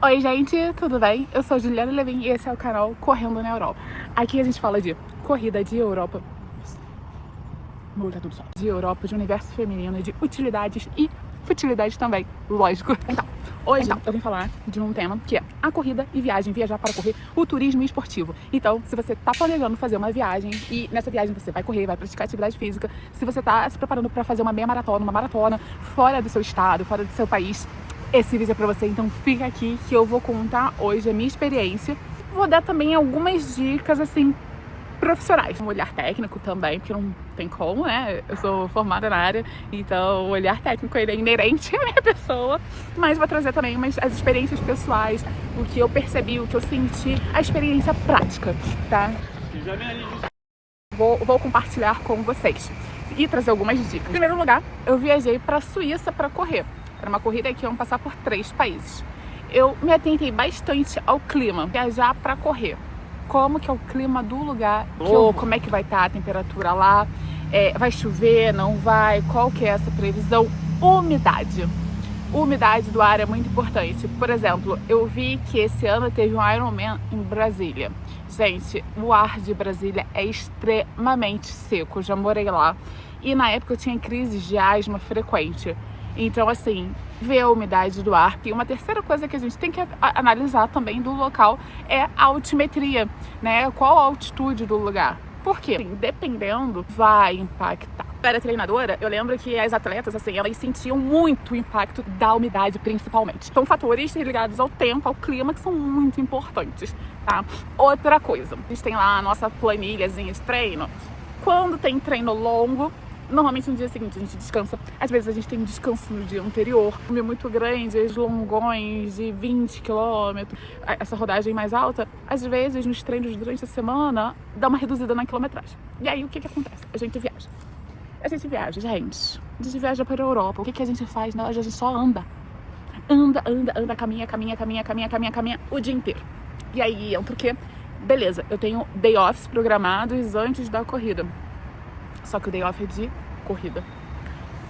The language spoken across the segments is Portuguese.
Oi gente, tudo bem? Eu sou Juliana Levin e esse é o canal Correndo na Europa. Aqui a gente fala de corrida de Europa, de Europa, de universo feminino, de utilidades e futilidades também, lógico. Então, hoje eu vim falar de um tema que é a corrida e viagem, viajar para correr, o turismo esportivo. Então, se você tá planejando fazer uma viagem e nessa viagem você vai correr, vai praticar atividade física, se você tá se preparando para fazer uma meia maratona, uma maratona fora do seu estado, fora do seu país, esse vídeo é pra você, então fica aqui que eu vou contar hoje a minha experiência. Vou dar também algumas dicas, assim, profissionais. Um olhar técnico também, porque não tem como, né? Eu sou formada na área, então o olhar técnico ele é inerente à minha pessoa. Mas vou trazer também as experiências pessoais, o que eu percebi, o que eu senti, a experiência prática, tá? Vou compartilhar com vocês e trazer algumas dicas. Em primeiro lugar, eu viajei pra Suíça para correr. Era uma corrida que iam passar por 3 países. Eu me atentei bastante ao clima, viajar para correr. Como que é o clima do lugar, como é que vai estar a temperatura lá, vai chover, não vai, qual que é essa previsão, umidade. Umidade do ar é muito importante. Por exemplo, eu vi que esse ano teve um Ironman em Brasília. Gente, o ar de Brasília é extremamente seco, eu já morei lá. E na época eu tinha crises de asma frequente. Então, assim, ver a umidade do ar. E uma terceira coisa que a gente tem que analisar também do local é a altimetria, né? Qual a altitude do lugar? Por quê? Assim, dependendo, vai impactar. Eu era treinadora, eu lembro que as atletas, assim, elas sentiam muito o impacto da umidade, principalmente. São fatores ligados ao tempo, ao clima, que são muito importantes, tá? Outra coisa, a gente tem lá a nossa planilhazinha de treino. Quando tem treino longo, normalmente no dia seguinte a gente descansa. Às vezes a gente tem um descanso no dia anterior. Um muito grande, os longões de 20 km, essa rodagem mais alta, às vezes nos treinos durante a semana dá uma reduzida na quilometragem. E aí o que acontece? A gente viaja. A gente viaja para a Europa. O que a gente faz? A gente só anda. Anda, caminha o dia inteiro. E aí entra o quê? Beleza, eu tenho day offs programados antes da corrida. Só que o day off é de corrida.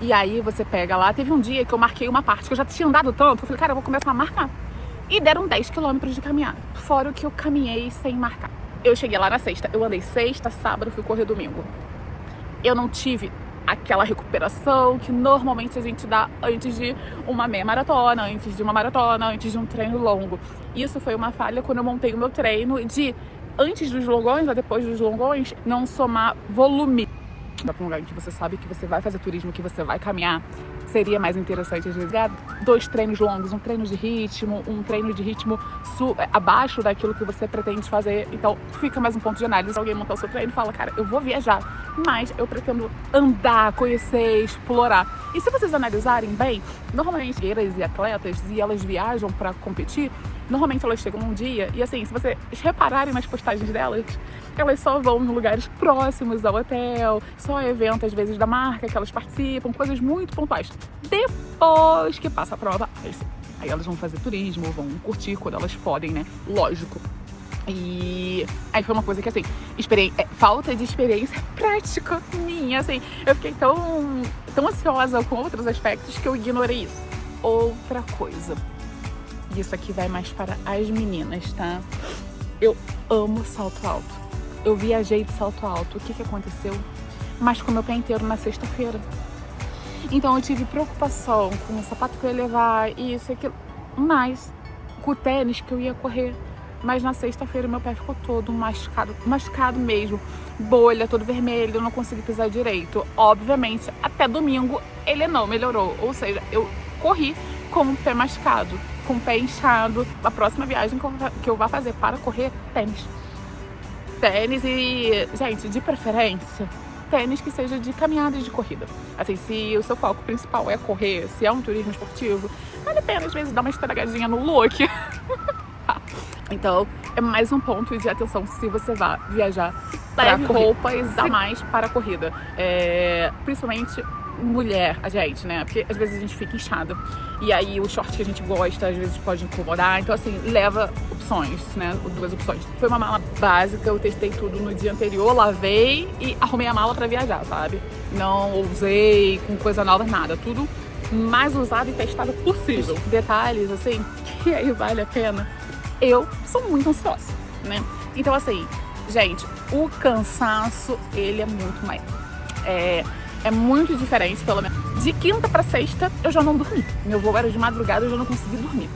E aí você pega lá, teve um dia que eu marquei uma parte, que eu já tinha andado tanto, eu falei, cara, eu vou começar a marcar. E deram 10 km de caminhada, fora o que eu caminhei sem marcar. Eu cheguei lá na sexta, eu andei sexta, sábado, fui correr domingo. Eu não tive aquela recuperação que normalmente a gente dá antes de uma meia maratona, antes de uma maratona, antes de um treino longo. Isso foi uma falha quando eu montei o meu treino de, antes dos longões ou depois dos longões, não somar volume. Para um lugar em que você sabe que você vai fazer turismo, que você vai caminhar, seria mais interessante às vezes 2 treinos longos, um treino de ritmo, abaixo daquilo que você pretende fazer. Então fica mais um ponto de análise. Alguém montar o seu treino e fala, cara, eu vou viajar, mas eu pretendo andar, conhecer, explorar. E se vocês analisarem bem, normalmente guerreiras e atletas, e elas viajam para competir, normalmente elas chegam num dia e, assim, se vocês repararem nas postagens delas, elas só vão em lugares próximos ao hotel, só eventos às vezes da marca que elas participam, coisas muito pontuais. Depois que passa a prova, aí elas vão fazer turismo, vão curtir quando elas podem, né? Lógico. E aí foi uma coisa que, assim, falta de experiência prática minha, assim. Eu fiquei tão ansiosa com outros aspectos que eu ignorei isso. Outra coisa. Isso aqui vai mais para as meninas, tá? Eu amo salto alto. Eu viajei de salto alto. O que aconteceu? Machucou meu pé inteiro na sexta-feira. Então eu tive preocupação com o sapato que eu ia levar, isso e aquilo. Mas com o tênis que eu ia correr. Mas na sexta-feira meu pé ficou todo machucado mesmo. Bolha, todo vermelho, eu não consegui pisar direito. Obviamente, até domingo ele não melhorou. Ou seja, eu corri com o pé machucado, com o pé inchado. A próxima viagem que eu vá fazer para correr, tênis e, gente, de preferência, tênis que seja de caminhada e de corrida. Assim, se o seu foco principal é correr, se é um turismo esportivo, vale a pena às vezes dar uma estragadinha no look. Então, é mais um ponto de atenção se você vai viajar. Leve roupas a mais para a corrida. Principalmente mulher, a gente, né? Porque às vezes a gente fica inchada. E aí o short que a gente gosta, às vezes pode incomodar. Então, assim, leva opções, né? 2 opções. Foi uma mala básica, eu testei tudo no dia anterior, lavei e arrumei a mala pra viajar, sabe? Não usei com coisa nova, nada. Tudo mais usado e testado possível. Detalhes, assim, E aí vale a pena? Eu sou muito ansiosa, né? Então assim, gente, o cansaço, ele é muito maior. É muito diferente, pelo menos. De quinta pra sexta, eu já não dormi. Meu voo era de madrugada, eu já não consegui dormir.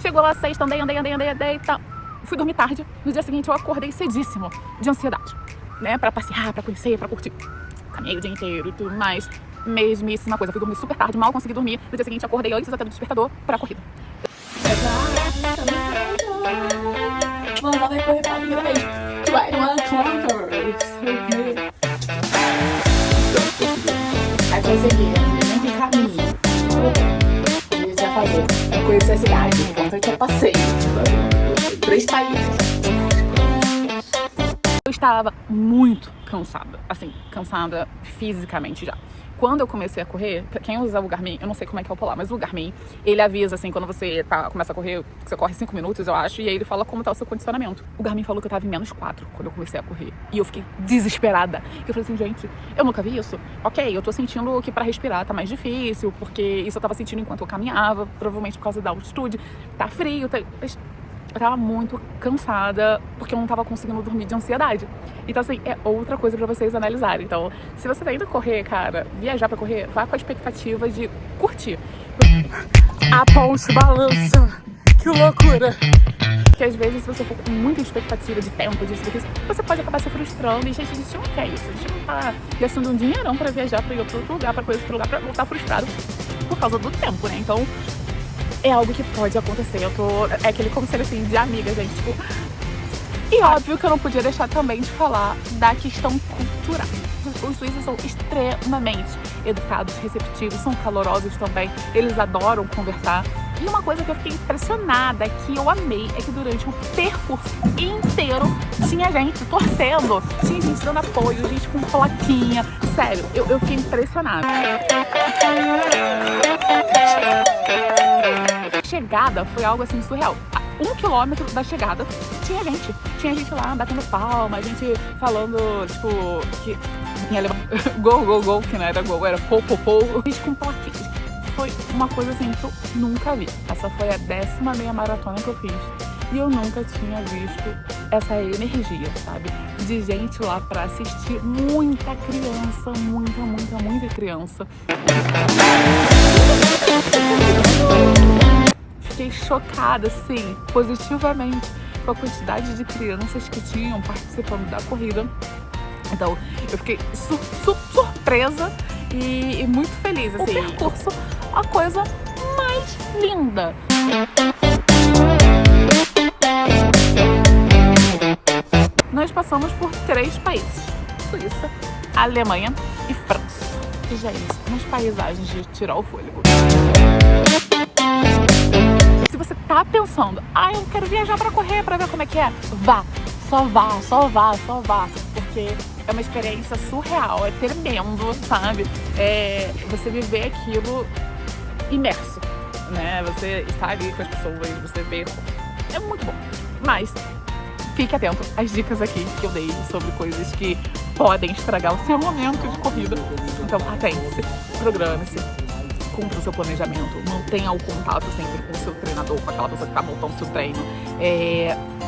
Chegou lá sexta, andei e tal. Fui dormir tarde. No dia seguinte, eu acordei cedíssimo, de ansiedade, né? Pra passear, pra conhecer, pra curtir. Caminhei o dia inteiro e tudo mais. Mesmíssima coisa. Fui dormir super tarde, mal consegui dormir. No dia seguinte, acordei antes até do despertador pra corrida. Vamos lá, vai correr pra primeira vez. 21 kilometers. Vai conseguir, nem um caminho. Ele já fazer. Eu conheço a cidade, enquanto eu passei. 3 países. Eu estava muito cansada, assim, cansada fisicamente já. Quando eu comecei a correr, quem usa o Garmin, eu não sei como é que é o polar, mas o Garmin, ele avisa, assim, quando você começa a correr, você corre 5 minutos, eu acho, e aí ele fala como tá o seu condicionamento. O Garmin falou que eu tava em -4 quando eu comecei a correr. E eu fiquei desesperada. Eu falei assim, gente, eu nunca vi isso. Ok, eu tô sentindo que pra respirar tá mais difícil, porque isso eu tava sentindo enquanto eu caminhava, provavelmente por causa da altitude. Tá frio, eu tava muito cansada porque eu não tava conseguindo dormir de ansiedade. Então, assim, é outra coisa pra vocês analisarem. Então, se você tá indo correr, cara, viajar pra correr, vá com a expectativa de curtir. A ponte balança! Que loucura! Porque às vezes, se você for com muita expectativa de tempo, disso, você pode acabar se frustrando. E, gente, a gente não quer isso. A gente não tá gastando um dinheirão pra viajar pra ir pra outro lugar, pra coisa outro lugar, pra voltar frustrado por causa do tempo, né? Então, é algo que pode acontecer. É aquele conselho assim de amiga, gente. Tipo... E óbvio que eu não podia deixar também de falar da questão cultural. Os suíços são extremamente educados, receptivos, são calorosos também. Eles adoram conversar. E uma coisa que eu fiquei impressionada, que eu amei, é que durante o percurso inteiro tinha gente torcendo, tinha gente dando apoio, gente com plaquinha. Sério, eu fiquei impressionada. A chegada foi algo assim surreal. A 1 quilômetro da chegada tinha gente lá batendo palma, gente falando, tipo, que em alemão, gol, que não era gol, era pô, gente com plaquinha. Foi uma coisa assim que eu nunca vi. Essa foi a 10ª meia maratona que eu fiz e eu nunca tinha visto essa energia, sabe? De gente lá pra assistir, muita criança, muita criança. Fiquei chocada, sim, positivamente, com a quantidade de crianças que tinham participando da corrida. Então, eu fiquei surpresa e muito feliz, assim. O percurso, a coisa mais linda. Nós passamos por 3 países: Suíça, Alemanha e França. E, gente, umas paisagens de tirar o fôlego. Se você tá pensando, eu quero viajar pra correr, pra ver como é que é, vá. Só vá. Porque é uma experiência surreal, é tremendo, sabe? Você viver aquilo imerso, né? Você está ali com as pessoas, você vê. É muito bom. Mas fique atento às dicas aqui que eu dei sobre coisas que podem estragar o seu momento de corrida. Então, atente-se, programe-se, cumpra o seu planejamento, mantenha o contato sempre com o seu treinador, com aquela pessoa que tá montando o seu treino,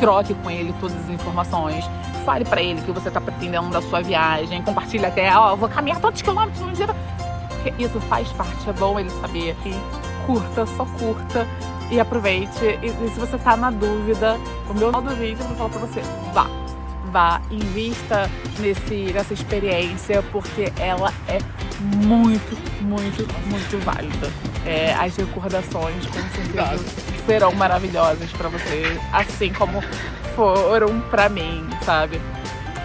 troque com ele todas as informações, fale pra ele que você tá pretendendo da sua viagem, compartilhe até, eu vou caminhar tantos quilômetros no dia, porque isso faz parte, é bom ele saber. E só curta e aproveite. E se você tá na dúvida, o meu final do vídeo eu vou falar pra você, vá, invista nessa experiência, porque ela é muito válida. As recordações com certeza serão maravilhosas pra você, assim como foram pra mim, sabe?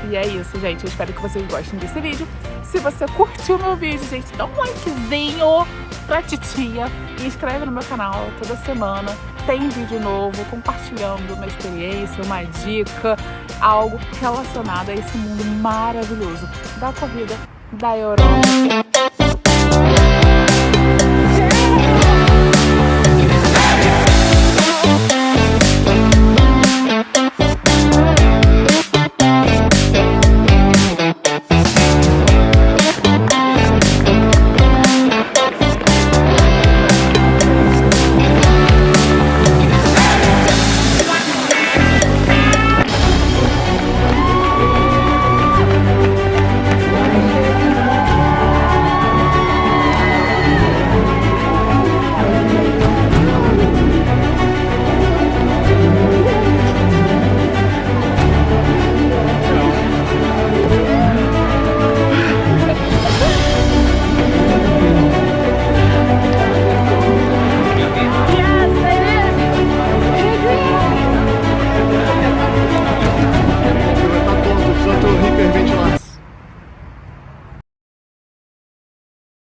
E é isso, gente. Eu espero que vocês gostem desse vídeo. Se você curtiu meu vídeo, gente, dá um likezinho pra titia e inscreve no meu canal toda semana. Tem vídeo novo compartilhando uma experiência, uma dica, algo relacionado a esse mundo maravilhoso da corrida da Europa.